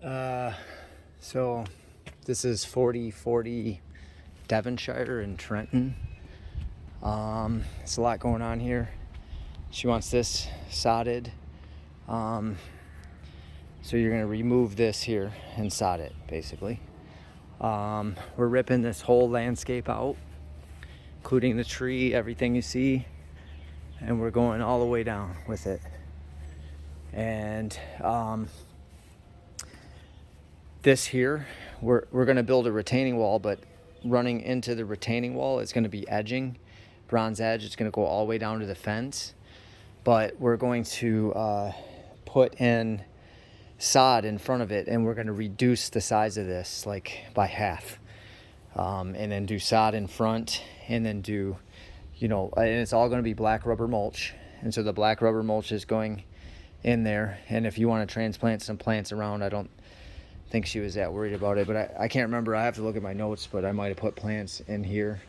Uh, so this is 4040 Devonshire in Trenton. It's a lot going on here. She wants this sodded. So you're gonna remove this here and sod it, basically. We're ripping this whole landscape out, including the tree, everything you see, and we're going all the way down with it. And this here, we're going to build a retaining wall, but running into the retaining wall is going to be edging, bronze edge. It's going to go all the way down to the fence, but we're going to put in sod in front of it, and we're going to reduce the size of this like by half, and then do sod in front, and then do, and it's all going to be black rubber mulch. And so the black rubber mulch is going in there. And if you want to transplant some plants around, I don't think she was that worried about it, but I can't remember. I have to look at my notes, but I might have put plants in here.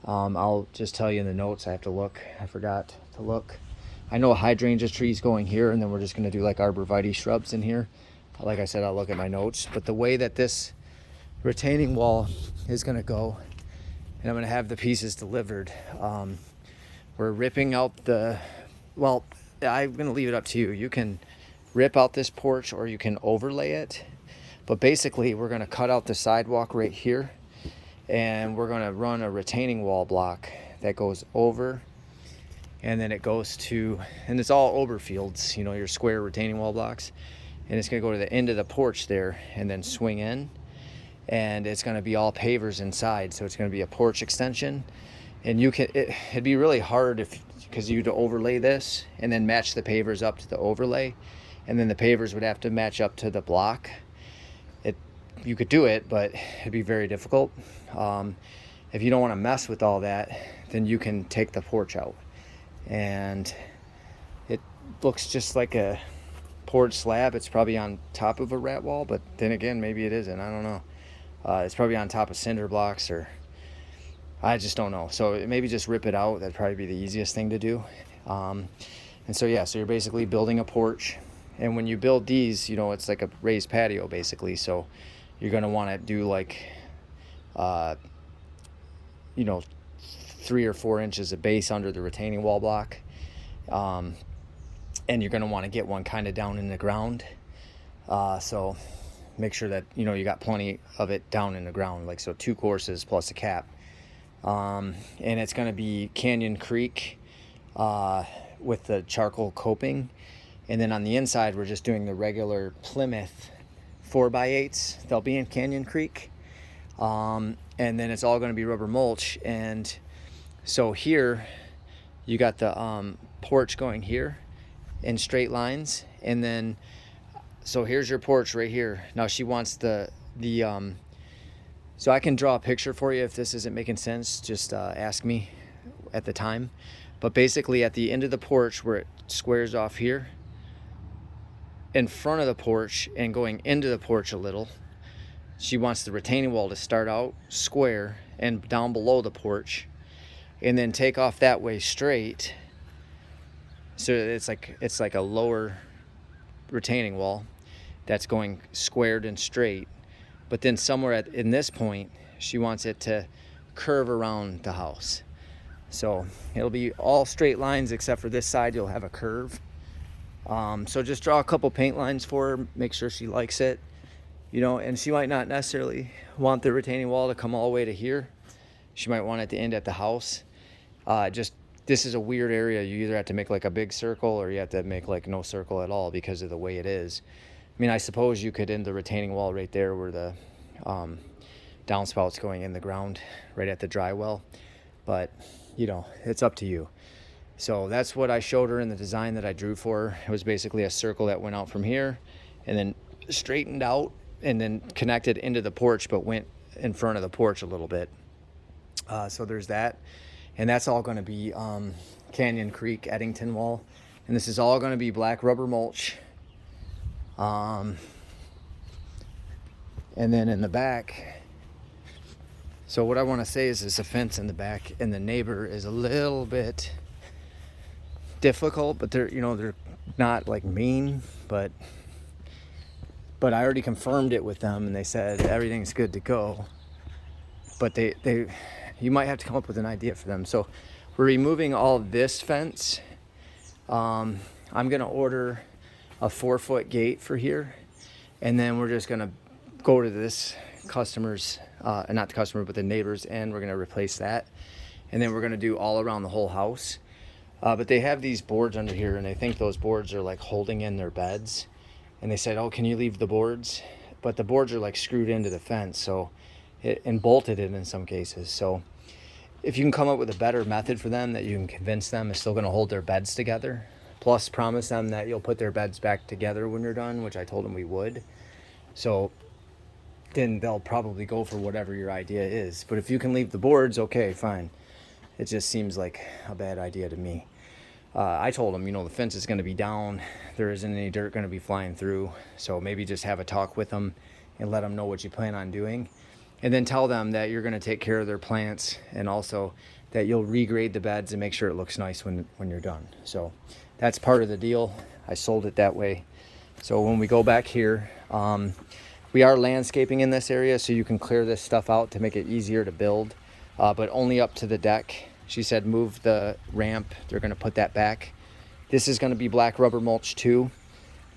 I'll just tell you in the notes. I have to look. I forgot to look. I know a hydrangea tree's going here, and then we're just going to do like arborvitae shrubs in here. Like I said, I'll look at my notes. But the way that this retaining wall is going to go, and I'm going to have the pieces delivered, we're ripping out I'm going to leave it up to you. You can rip out this porch or you can overlay it. But basically, we're going to cut out the sidewalk right here, and we're going to run a retaining wall block that goes over, and then it goes to, and it's all Oberfields, your square retaining wall blocks, and it's going to go to the end of the porch there and then swing in, and it's going to be all pavers inside, so it's going to be a porch extension. And it'd be really hard because you'd overlay this and then match the pavers up to the overlay, and then the pavers would have to match up to the block. You could do it, but it'd be very difficult. If you don't want to mess with all that, then you can take the porch out, and it looks just like a poured slab. It's probably on top of a rat wall, but then again, maybe it isn't. I don't know. It's probably on top of cinder blocks, or I just don't know. So maybe just rip it out. That'd probably be the easiest thing to do. And so you're basically building a porch, and when you build these, it's like a raised patio basically. So you're going to want to do like 3 or 4 inches of base under the retaining wall block, and you're going to want to get one kind of down in the ground, so make sure that you got plenty of it down in the ground, like so 2 courses plus a cap, and it's going to be Canyon Creek with the charcoal coping. And then on the inside, we're just doing the regular Plymouth 4x8s. They'll be in Canyon Creek. And then it's all going to be rubber mulch. And so here, you got the porch going here in straight lines. And then, so here's your porch right here. Now she wants so I can draw a picture for you if this isn't making sense. Just ask me at the time. But basically at the end of the porch where it squares off here, in front of the porch and going into the porch a little, she wants the retaining wall to start out square and down below the porch, and then take off that way straight. So it's like a lower retaining wall that's going squared and straight. But then somewhere in this point, she wants it to curve around the house. So it'll be all straight lines except for this side. You'll have a curve. So just draw a couple paint lines for her, make sure she likes it, and she might not necessarily want the retaining wall to come all the way to here. She might want it to end at the house. This is a weird area. You either have to make like a big circle or you have to make like no circle at all because of the way it is. I mean, I suppose you could end the retaining wall right there where the downspouts going in the ground, right at the dry well, but it's up to you. So that's what I showed her in the design that I drew for her. It was basically a circle that went out from here and then straightened out and then connected into the porch, but went in front of the porch a little bit. So there's that. And that's all going to be Canyon Creek Eddington wall. And this is all going to be black rubber mulch. And then in the back, so what I want to say is there's a fence in the back, and the neighbor is a little bit difficult, but they're not like mean, but but I already confirmed it with them, and they said everything's good to go. But you might have to come up with an idea for them. So we're removing all this fence. I'm gonna order a 4-foot gate for here, and then we're just gonna go to this customer's, not the customer, but the neighbors, and we're gonna replace that. And then we're gonna do all around the whole house. But they have these boards under here, and they think those boards are like holding in their beds. And they said, oh, can you leave the boards? But the boards are like screwed into the fence, so and bolted in some cases. So if you can come up with a better method for them that you can convince them is still going to hold their beds together, plus promise them that you'll put their beds back together when you're done, which I told them we would. So then they'll probably go for whatever your idea is. But if you can leave the boards, okay, fine. It just seems like a bad idea to me. I told them, the fence is going to be down. There isn't any dirt going to be flying through. So maybe just have a talk with them and let them know what you plan on doing. And then tell them that you're going to take care of their plants, and also that you'll regrade the beds and make sure it looks nice when you're done. So that's part of the deal. I sold it that way. So when we go back here, we are landscaping in this area, so you can clear this stuff out to make it easier to build, but only up to the deck. She said move the ramp. They're going to put that back. This is going to be black rubber mulch too,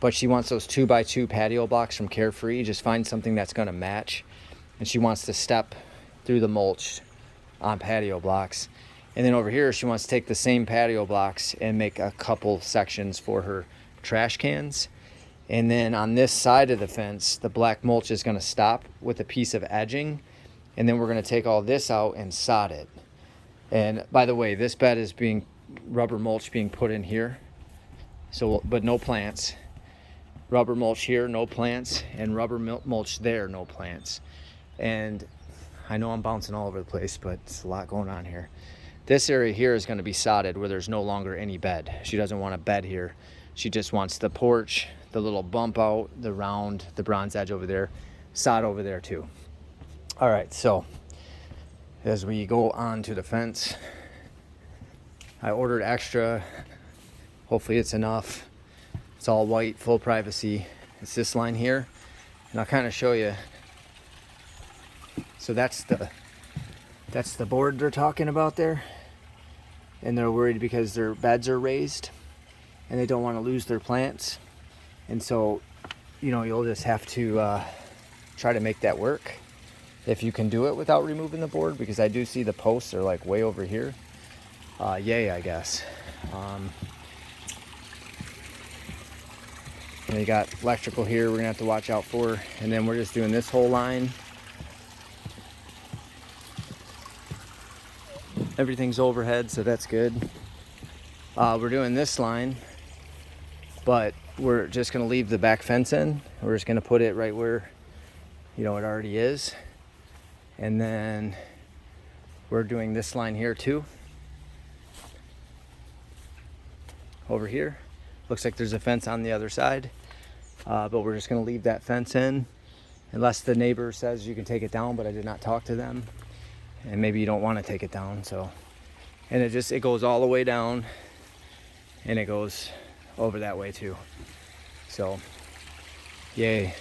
but she wants those 2x2 patio blocks from Carefree. Just find something that's going to match. And she wants to step through the mulch on patio blocks. And then over here, she wants to take the same patio blocks and make a couple sections for her trash cans. And then on this side of the fence, the black mulch is going to stop with a piece of edging. And then we're going to take all this out and sod it. And by the way, this bed is rubber mulch being put in here. So, but no plants. Rubber mulch here, no plants. And rubber mulch there, no plants. And I know I'm bouncing all over the place, but it's a lot going on here. This area here is going to be sodded where there's no longer any bed. She doesn't want a bed here. She just wants the porch, the little bump out, the round, the bronze edge over there, sod over there too. All right, so as we go on to the fence, I ordered extra. Hopefully it's enough. It's all white, full privacy. It's this line here, and I'll kind of show you. So that's the board they're talking about there, and they're worried because their beds are raised and they don't want to lose their plants. And so you'll just have to try to make that work if you can do it without removing the board, because I do see the posts are like way over here. Yay, I guess. And they got electrical here we're gonna have to watch out for, and then we're just doing this whole line. Everything's overhead, so that's good. We're doing this line, but we're just gonna leave the back fence in. We're just gonna put it right where it already is. And then we're doing this line here too. Over here. Looks like there's a fence on the other side. But we're just gonna leave that fence in unless the neighbor says you can take it down, but I did not talk to them. And maybe you don't want to take it down, so. And it goes all the way down, and it goes over that way too. So, yay.